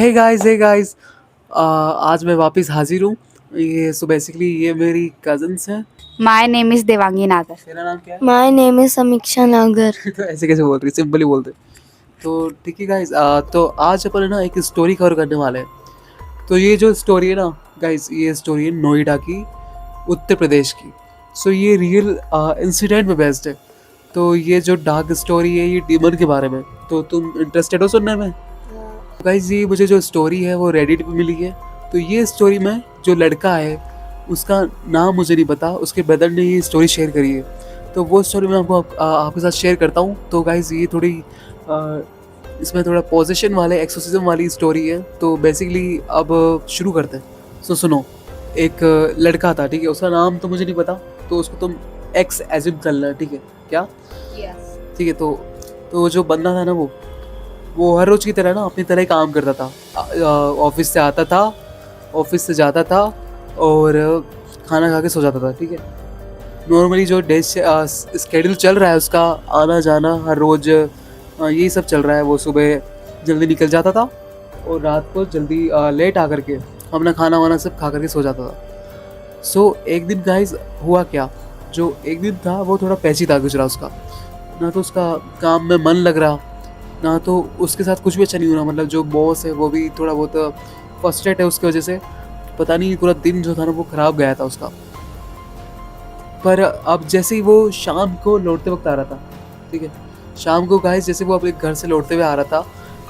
Hey guys आज मैं वापस हाजिर हूँ। ये सो बेसिकली ये मेरी कजन्स हैं। My name is Devangi Nagar. तेरा नाम क्या है? My name is Samiksha Nagar. तो ऐसे कैसे बोल रही, सिंपली बोलते। तो ठीक है गाइस, तो आज अपन ना एक स्टोरी कवर करने वाले हैं। तो ये जो स्टोरी है ना गाइस, ये स्टोरी है नोएडा की, उत्तर प्रदेश की। सो ये रियल इंसिडेंट पे बेस्ड है। तो ये जो डार्क स्टोरी है ये डीमन के बारे में। तो तुम इंटरेस्टेड हो सुनने में? गाइस ये मुझे जो स्टोरी है वो रेडिट पे मिली है। तो ये स्टोरी में जो लड़का है उसका नाम मुझे नहीं पता, उसके ब्रदर ने ये स्टोरी शेयर करी है। तो वो स्टोरी मैं आपको आपके साथ शेयर करता हूँ। तो गाइस ये थोड़ी इसमें थोड़ा पोजेशन वाले एक्सोसिज्म वाली स्टोरी है। तो बेसिकली अब शुरू करते हैं। सो सुनो, एक लड़का था, ठीक है, उसका नाम तो मुझे नहीं पता, तो उसको तुम एक्स एज्यूम कर लेना, ठीक है क्या? Yes. ठीक है। तो जो बंदा था ना वो हर रोज की तरह ना अपनी तरह ही काम करता था। ऑफिस से आता था, ऑफिस से जाता था और खाना खा के सो जाता था, ठीक है। नॉर्मली जो डे स्केड्यूल चल रहा है उसका, आना जाना हर रोज यही सब चल रहा है। वो सुबह जल्दी निकल जाता था और रात को जल्दी लेट आकर के अपना खाना वाना सब खा करके सो जाता था। सो एक दिन गाइस हुआ क्या, जो एक दिन था वो थोड़ा पैची था गुजरा उसका। ना तो उसका काम में मन लग रहा, ना तो उसके साथ कुछ भी अच्छा नहीं हो रहा। मतलब जो बॉस है वो भी थोड़ा बहुत फ्रस्ट्रेट है उसकी वजह से। पता नहीं पूरा दिन जो था ना वो ख़राब गया था उसका। पर अब जैसे ही वो शाम को लौटते वक्त आ रहा था, ठीक है, शाम को गाइस जैसे वो अपने घर से लौटते हुए आ रहा था,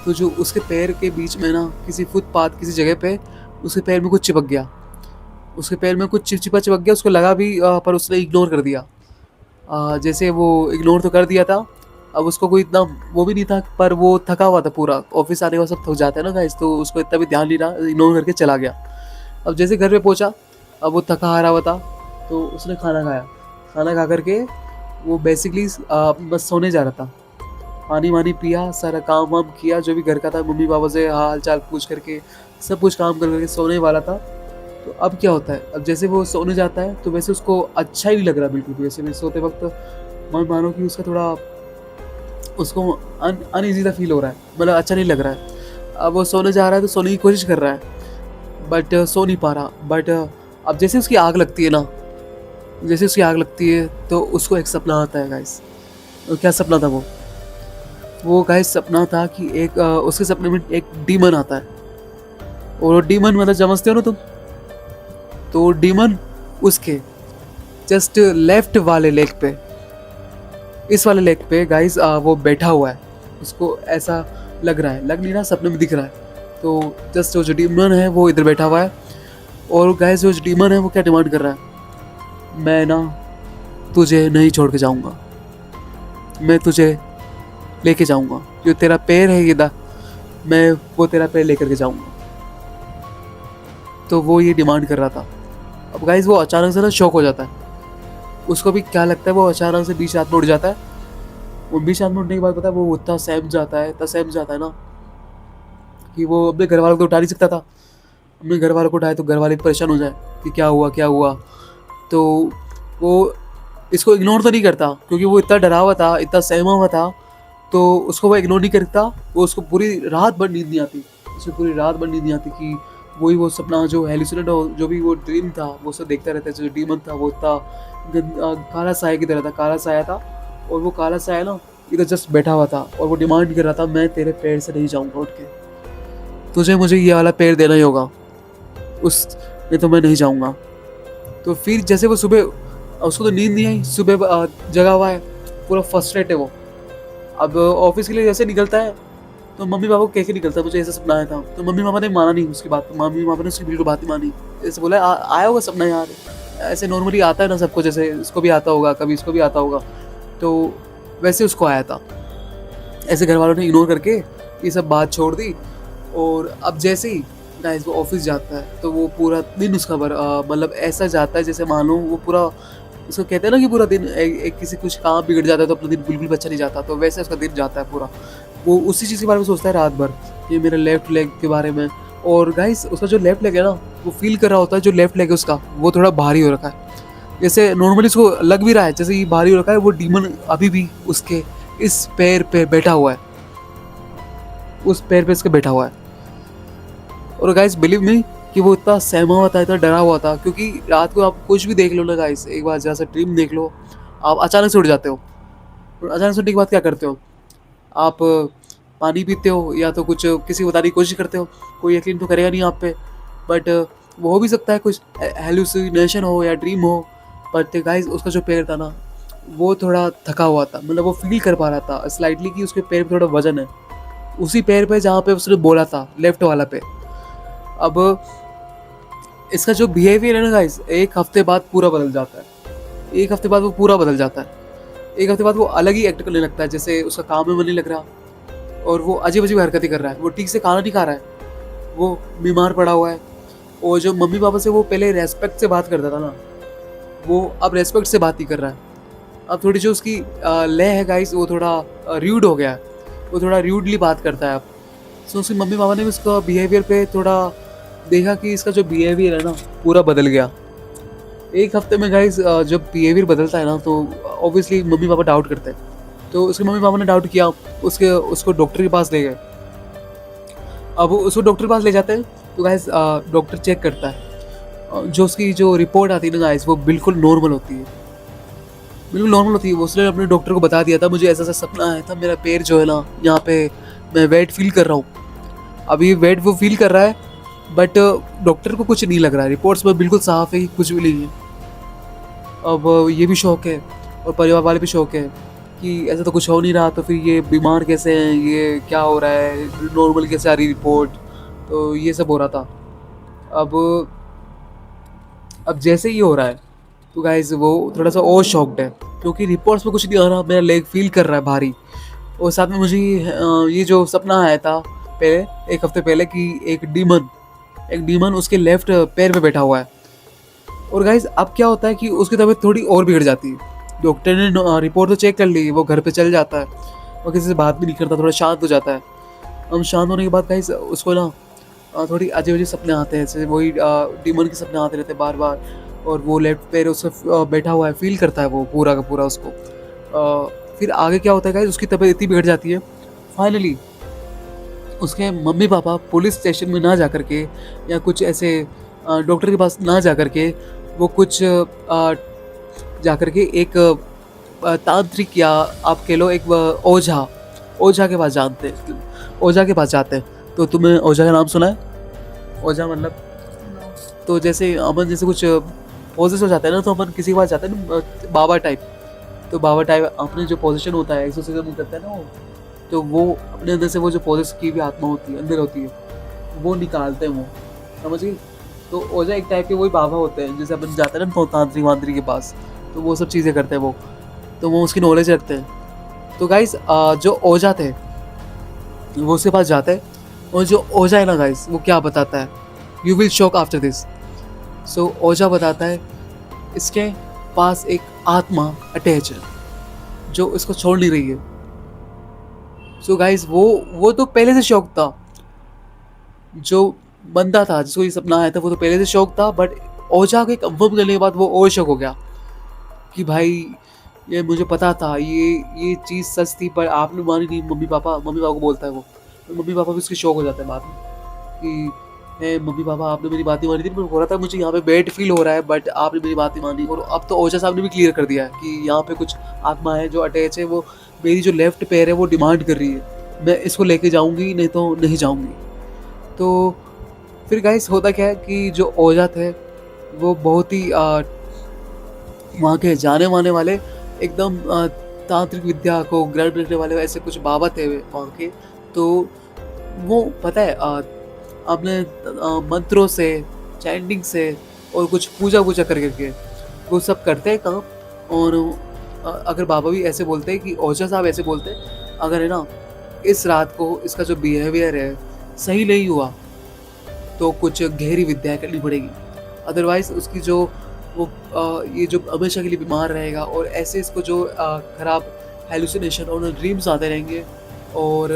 तो जो उसके पैर के बीच में ना किसी फुटपाथ किसी जगह पे उसके पैर में कुछ चिपक गया। उसके पैर में कुछ चिपचिपा चिपक गया, उसको लगा भी पर उसने इग्नोर कर दिया। जैसे वो इग्नोर तो कर दिया था, अब उसको कोई इतना वो भी नहीं था, पर वो थका हुआ था पूरा। ऑफिस आने के बाद सब थक जाते हैं ना गाइस, तो उसको इतना भी ध्यान नहीं रहा, इग्नोर करके चला गया। अब जैसे घर पे पहुंचा, अब वो थका हारा हुआ था, तो उसने खाना खाया। खाना खा करके वो बेसिकली बस सोने जा रहा था। पानी वानी पिया, सारा काम वाम किया जो भी घर का था, मम्मी पापा से हाल चाल पूछ करके सब कुछ काम कर करके सोने वाला था। तो अब क्या होता है, अब जैसे वो सोने जाता है तो वैसे उसको अच्छा ही नहीं लग रहा बिल्कुल भी। वैसे में सोते वक्त मन मानो कि उसका थोड़ा उसको अनईजी सा फील हो रहा है, मतलब अच्छा नहीं लग रहा है। अब वो सोने जा रहा है तो सोने की कोशिश कर रहा है, बट सो नहीं पा रहा। बट अब जैसे उसकी आग लगती है ना, जैसे उसकी आग लगती है तो उसको एक सपना आता है गाइस। तो क्या सपना था वो गाइस सपना था कि एक उसके सपने में एक डीमन आता है। और डीमन मतलब समझते हो ना तुम? तो डीमन उसके जस्ट लेफ्ट वाले लेग पे, इस वाले लेग पे गाइस वो बैठा हुआ है। उसको ऐसा लग रहा है, लग नहीं रहा, सपने में दिख रहा है। तो जस्ट वो जो डीमन है वो इधर बैठा हुआ है। और गाइस जो डीमन है वो क्या डिमांड कर रहा है, मैं ना तुझे नहीं छोड़ के जाऊंगा, मैं तुझे लेके जाऊंगा। जो तेरा पैर है ये मैं वो तेरा पैर लेकर के जाऊंगा। तो वो ये डिमांड कर रहा था। अब गाइस वो अचानक से ना शॉक हो जाता है। उसको भी क्या लगता है, वो अचानक से बीच हाथ में उड़ जाता है। वो बीच हाथ में उड़ने के बाद पता है वो इतना सहम जाता है ना कि वो अपने घर वालों को तो उठा नहीं सकता था। अपने घर वालों को उठाए तो घर वाले परेशान हो जाए कि क्या हुआ। तो वो इसको इग्नोर तो नहीं करता, क्योंकि वो इतना डरा हुआ था, इतना सहमा हुआ था। तो उसको वो इग्नोर नहीं करता। वो उसको पूरी रात भर नींद नहीं आती, कि वही वो सपना जो हेलुसिनेट जो भी वो ड्रीम था वो सब देखता रहता है। जो डीमन था वो इतना काला साया की तरह था, काला साया था। और वो काला साया ना इधर जस्ट बैठा हुआ था और वो डिमांड कर रहा था, मैं तेरे पैर से नहीं जाऊंगा उठ के, तुझे मुझे ये वाला पैर देना ही होगा, उस नहीं तो मैं नहीं जाऊंगा। तो फिर जैसे वो सुबह, उसको तो नींद नहीं आई, सुबह जगा हुआ है, पूरा फ्रस्ट्रेट है वो। अब ऑफिस के लिए जैसे निकलता है तो मम्मी पापा को कह के निकलता है, मुझे ऐसा सपना आया था। तो मम्मी पापा ने माना नहीं उसकी बात, मम्मी पापा ने उसकी बिल्कुल बात नहीं मानी। जैसे बोला आया होगा सपना यार, ऐसे नॉर्मली आता है ना सबको, जैसे इसको भी आता होगा, कभी इसको भी आता होगा। तो वैसे उसको आया था। ऐसे घर वालों ने इग्नोर करके ये सब बात छोड़ दी। और अब जैसे ही गाइस वो ऑफिस जाता है तो वो पूरा दिन उसका मतलब ऐसा जाता है जैसे मानो वो पूरा, उसको कहते हैं ना कि पूरा दिन एक किसी कुछ काम बिगड़ जाता है तो अपना दिन बिल्कुल भी अच्छा नहीं जाता। तो वैसे उसका दिन जाता है पूरा, वो उसी चीज़ के बारे में सोचता है रात भर, कि मेरे लेफ्ट लेग के बारे में। और गाइस उसका जो लेफ्ट लेग है ना, वो फील कर रहा होता है जो लेफ्ट लेग है उसका वो थोड़ा भारी हो रखा है। जैसे नॉर्मली उसको लग भी रहा है जैसे ये भारी हो रखा है। वो डीमन अभी भी उसके इस पैर पे बैठा हुआ है, उस पैर पे इसके बैठा हुआ है। और गाइस बिलीव मी कि वो इतना सहमा हुआ था, इतना डरा हुआ था, क्योंकि रात को आप कुछ भी देख लो ना गाइस, एक बार जरा सा ड्रीम देख लो, आप अचानक से उठ जाते हो। और अचानक से उठने के बाद क्या करते हो आप? पानी पीते हो या तो कुछ किसी को बताने की कोशिश करते हो, कोई यकीन तो करेगा नहीं आप पे। बट वो हो भी सकता है कुछ हेलुसिनेशन हो या ड्रीम हो। बट गाइस उसका जो पैर था ना, वो थोड़ा थका हुआ था, मतलब वो फील कर पा रहा था स्लाइटली कि उसके पैर में थोड़ा वजन है, उसी पैर पे जहाँ पे उसने बोला था, लेफ्ट वाला पे। अब इसका जो बिहेवियर है ना गाइस, एक हफ्ते बाद पूरा बदल जाता है। एक हफ्ते बाद वो पूरा बदल जाता है। एक हफ्ते बाद वो अलग ही एक्ट करने लगता है, जैसे उसका काम में मन नहीं लग रहा और वो अजीब अजीब हरकतें कर रहा है। वो ठीक से खाना नहीं खा रहा है, वो बीमार पड़ा हुआ है। और जो मम्मी पापा से वो पहले रेस्पेक्ट से बात करता था ना, वो अब रेस्पेक्ट से बात नहीं कर रहा है। अब थोड़ी जो उसकी लय है गाइस, वो थोड़ा र्यूड हो गया है, वो थोड़ा र्यूडली बात करता है अब। सो उसकी मम्मी पापा ने भी उसका बिहेवियर पे थोड़ा देखा कि इसका जो बिहेवियर है ना, पूरा बदल गया। एक हफ्ते में गाइस जब बिहेवियर बदलता है ना, तो ऑब्वियसली मम्मी पापा डाउट करते हैं। तो उसके मम्मी पापा ने डाउट किया, उसको डॉक्टर के पास ले गए। अब उसको डॉक्टर के पास ले जाते हैं तो गाइस डॉक्टर चेक करता है। जो उसकी जो रिपोर्ट आती है ना गाइस, वो बिल्कुल नॉर्मल होती है, बिल्कुल नॉर्मल होती है। उसने अपने डॉक्टर को बता दिया था, मुझे ऐसा ऐसा सपना आया था, मेरा पैर जो है ना यहाँ पे, मैं वेट फील कर रहा हूँ। अभी वेट वो फील कर रहा है, बट डॉक्टर को कुछ नहीं लग रहा है, रिपोर्ट्स में बिल्कुल साफ है कि कुछ भी नहीं है। अब ये भी शौक है और परिवार वाले भी शौक है कि ऐसा तो कुछ हो नहीं रहा, तो फिर ये बीमार कैसे हैं, ये क्या हो रहा है, नॉर्मल कैसे आ रही रिपोर्ट। तो ये सब हो रहा था। अब जैसे ही हो रहा है तो गाइस वो थोड़ा सा और शॉक्ड है, क्योंकि रिपोर्ट्स में कुछ नहीं आ रहा, मेरा लेग फील कर रहा है भारी। और साथ में मुझे ये जो सपना आया था पहले, एक हफ्ते पहले, कि एक डीमन उसके लेफ्ट पैर पे बैठा हुआ है। और गाइस अब क्या होता है कि उसकी तबीयत थोड़ी और बिगड़ जाती है। डॉक्टर ने रिपोर्ट तो चेक कर ली, वो घर पे चल जाता है, वो किसी से बात भी नहीं करता, थोड़ा शांत हो जाता है। हम शांत होने के बाद गाइस उसको ना थोड़ी अजीब अजीब सपने आते हैं, जैसे वही डीमन के सपने आते रहते हैं बार बार। और वो लेफ्ट पैर उसका बैठा हुआ है, फील करता है वो पूरा का पूरा उसको। फिर आगे क्या होता है गाइस, उसकी तबीयत इतनी बिगड़ जाती है, फाइनली उसके मम्मी पापा पुलिस स्टेशन में ना जा कर के या कुछ ऐसे डॉक्टर के पास ना जा कर के, वो कुछ जा कर के एक तांत्रिक, या आप कह लो एक ओझा के पास जाते हैं। तो तुम्हें ओझा का नाम सुना है? ओझा मतलब, तो जैसे अपन जैसे कुछ पोजेस हो जाता है ना, तो अपन किसी के पास जाते हैं ना, बाबा टाइप। तो बाबा टाइप अपने जो पोजीशन होता है, एक्सोसिज्म करता है ना वो, तो वो अपने अंदर से वो जो पोजेस की भी आत्मा होती है, अंदर होती है, वो निकालते हैं वो, समझ गई? तो ओझा एक टाइप के वही बाबा होते हैं, जैसे अपन जाते हैं ना तांत्रिक वांत्रिक के पास, तो वो सब चीज़ें करते हैं वो, तो वो उसकी नॉलेज रखते हैं। तो गाइस जो ओझा थे वो उसके पास जाते हैं, और जो ओझा है ना गाइस, वो क्या बताता है, you will shock after this. So Ojha बताता है इसके पास एक आत्मा अटैच है जो इसको छोड़ नहीं रही है। सो गाइस वो तो पहले से शौक था, जो बंदा था जिसको ये सपना आया था, वो तो पहले से शौक था। बट ओझा के कंफर्म करने के बाद वो और शौक हो गया कि भाई ये मुझे पता था, ये चीज़ सच थी, पर आपने मानी नहीं। मम्मी पापा को बोलता है वो, तो मम्मी पापा भी उसके शौक हो जाते हैं बाद में कि है मम्मी पापा आपने मेरी बात नहीं मानी थी, मैं बोल रहा था मुझे यहाँ पे बैड फील हो रहा है, बट आपने मेरी बात नहीं मानी। और अब तो ओझा साहब ने भी क्लियर कर दिया है कि यहाँ पे कुछ आत्मा है जो अटैच है, वो मेरी जो लेफ्ट पैर है वो डिमांड कर रही है, मैं इसको लेके जाऊँगी, नहीं तो नहीं जाऊँगी। तो फिर गाइस होता क्या है कि जो ओझा थे वो बहुत ही वहाँ के जाने माने वाले, एकदम तांत्रिक विद्या को ग्रहण रखने वाले ऐसे कुछ बाबा थे वहाँ के। तो वो पता है अपने मंत्रों से, चैंटिंग से और कुछ पूजा कर करके वो सब करते हैं काम। और अगर बाबा भी ऐसे बोलते हैं कि ओझा साहब ऐसे बोलते हैं, अगर है ना इस रात को इसका जो बिहेवियर है सही नहीं हुआ तो कुछ गहरी विद्या करनी पड़ेगी, अदरवाइज उसकी जो वो ये जो हमेशा के लिए बीमार रहेगा, और ऐसे इसको जो खराब हेलुसिनेशन और ड्रीम्स आते रहेंगे, और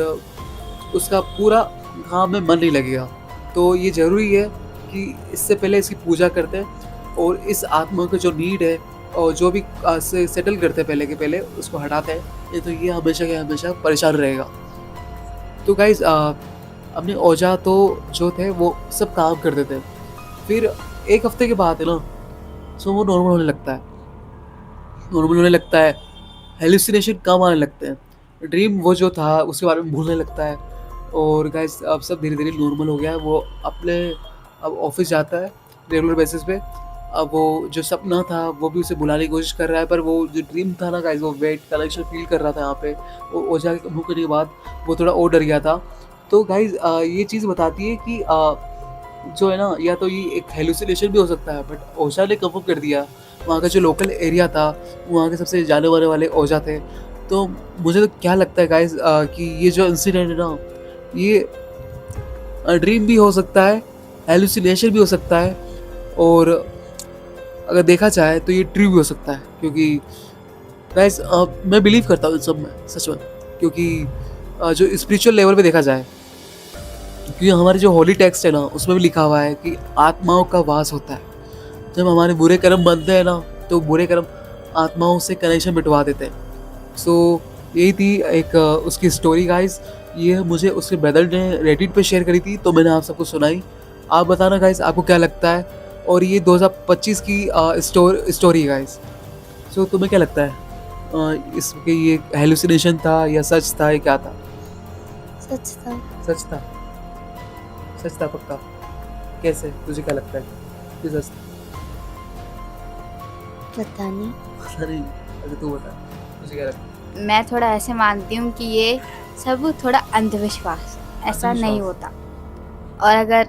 उसका पूरा काम में मन नहीं लगेगा। तो ये ज़रूरी है कि इससे पहले इसकी पूजा करते हैं और इस आत्मा का जो नीड है और जो भी से सेटल करते हैं पहले के पहले उसको हटाते हैं, नहीं तो ये हमेशा के हमेशा परेशान रहेगा। तो गाइज अपने औजा तो जो थे वो सब काम करते थे। फिर एक हफ्ते के बाद है ना, सो वो नॉर्मल होने लगता है, नॉर्मल होने लगता है, हेलुसिनेशन कम आने लगते हैं, ड्रीम वो जो था उसके बारे में भूलने लगता है। और गाइस अब सब धीरे धीरे नॉर्मल हो गया है। वो अपने अब ऑफिस जाता है रेगुलर बेसिस पे। अब वो जो सपना था वो भी उसे बुलाने की कोशिश कर रहा है, पर वो जो ड्रीम था ना गाइस, वो वेट कनेक्शन फील कर रहा था यहाँ पे। वो ओझा के मुँह करने के बाद वो थोड़ा और डर गया था। तो गाइस ये चीज़ बताती है कि जो है ना, या तो ये एक हेलुसिनेशन भी हो सकता है, बट ओझा ने कंफर्म कर दिया। वहाँ का जो लोकल एरिया था, वहाँ के सबसे जाने माने वाले ओझा थे। तो मुझे तो क्या लगता है गाइस कि ये जो इंसिडेंट है ना, ये ड्रीम भी हो सकता है, हेलुसिनेशन भी हो सकता है, और अगर देखा जाए तो ये ट्रू भी हो सकता है। क्योंकि गाइस मैं बिलीव करता हूँ इन सब में, सच में। क्योंकि जो स्पिरिचुअल लेवल पे देखा जाए, क्योंकि हमारे जो होली टेक्स्ट है ना, उसमें भी लिखा हुआ है कि आत्माओं का वास होता है। जब हमारे बुरे कर्म बनते हैं ना, तो बुरे कर्म आत्माओं से कनेक्शन मिटवा देते हैं। सो यही थी एक उसकी स्टोरी गाइस। ये मुझे उसके ब्रदर ने रेडिट पे शेयर करी थी, तो मैंने आप सबको सुनाई। आप बताना गाइस आपको क्या लगता है। और ये 2025 की स्टोरी गाइस। सो तुम्हें क्या लगता है इसके ये हेलुसिनेशन था या सच था, ये क्या था? सच था। सच था, सच था पक्का? कैसे, तुझे क्या लगता है कि सच था? पता नहीं। पता नहीं, अगर तू बता तुझे क्या लगता है? मैं थोड़ा ऐसे मानती हूँ कि ये सब थोड़ा अंधविश्वास है, ऐसा नहीं अंधविश्वास। होता। और अगर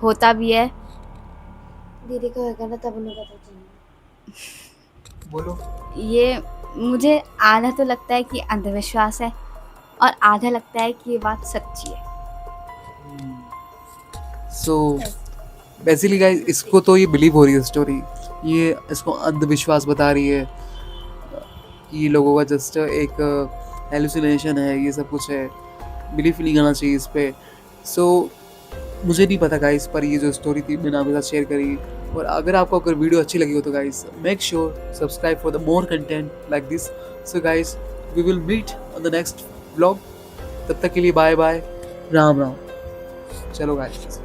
होता भी है, दीदी को होगा ना तब उन्हें पता चलेगा। बोलो। ये मुझे आधा तो लगता है कि अंधविश्वास है, और आधा लगता है कि ये बात सच्ची है। सो बेसिकली गाइस, इसको तो ये बिलीव हो रही है स्टोरी, ये इसको अंधविश्वास बता रही है कि ये लोगों का जस्ट एक हेलुसिनेशन है, ये सब कुछ है, बिलीव नहीं करना चाहिए इस पे। सो मुझे नहीं पता गाइस, पर ये जो स्टोरी थी मैंने आपके साथ शेयर करी। और अगर आपको अगर वीडियो अच्छी लगी हो तो guys make sure subscribe for the more content like this. So guys we will meet on the next vlog. तब तक के लिए बाय बाय, राम राम। चलो गाइस।